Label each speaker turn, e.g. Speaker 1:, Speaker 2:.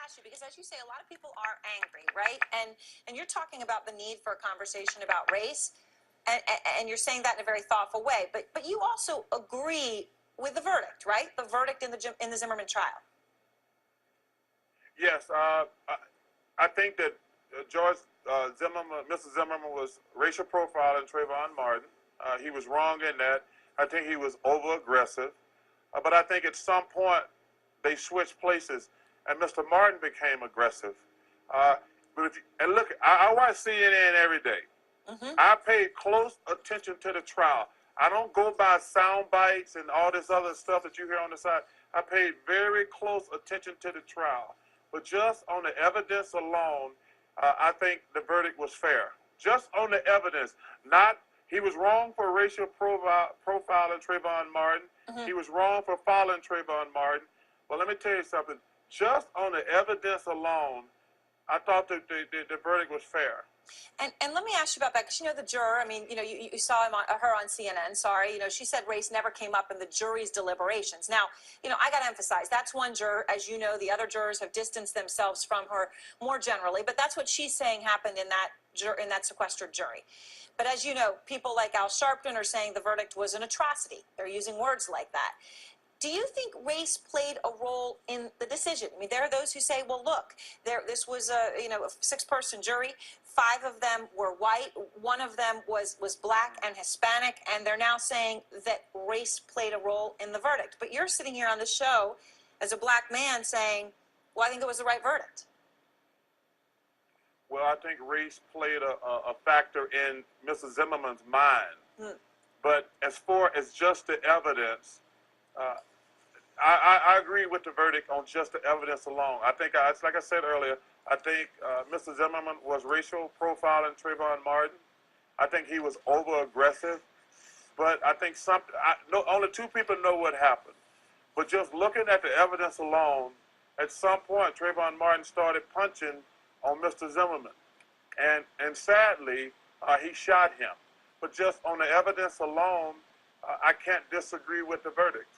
Speaker 1: ask you, because as you say, a lot of people are angry, right? And you're talking about the need for a conversation about race, and you're saying that in a very thoughtful way. But you also agree with the verdict, right? The verdict in the Zimmerman trial.
Speaker 2: Yes, I think that George Zimmerman, Mr. Zimmerman, was racial profiling Trayvon Martin. He was wrong in that. I think he was over-aggressive. But I think at some point they switched places, and Mr. Martin became aggressive. And look, I watch CNN every day.
Speaker 1: Mm-hmm.
Speaker 2: I pay close attention to the trial. I don't go by sound bites and all this other stuff that you hear on the side. I paid very close attention to the trial. But just on the evidence alone, I think the verdict was fair. Just on the evidence, not he was wrong for racial profiling Trayvon Martin.
Speaker 1: Mm-hmm.
Speaker 2: He was wrong for following Trayvon Martin. But let me tell you something. Just on the evidence alone, I thought the verdict was fair.
Speaker 1: And let me ask you about that, because you know the juror. I mean, you know, you saw her on CNN. Sorry, you know, she said race never came up in the jury's deliberations. Now, you know, I got to emphasize that's one juror. As you know, the other jurors have distanced themselves from her more generally. But that's what she's saying happened in that sequestered jury. But as you know, people like Al Sharpton are saying the verdict was an atrocity. They're using words like that. Do you think race played a role in the decision? I mean, there are those who say, well, look, this was a six-person jury. 5 of them were white. 1 of them was black and Hispanic, and they're now saying that race played a role in the verdict. But you're sitting here on the show as a black man saying, well, I think it was the right verdict.
Speaker 2: Well, I think race played a factor in Mrs. Zimmerman's mind. But as far as just the evidence, I agree with the verdict on just the evidence alone. I think, like I said earlier, I think Mr. Zimmerman was racial profiling Trayvon Martin. I think he was over-aggressive. But I think only 2 people know what happened. But just looking at the evidence alone, at some point, Trayvon Martin started punching on Mr. Zimmerman. And sadly, he shot him. But just on the evidence alone, I can't disagree with the verdict.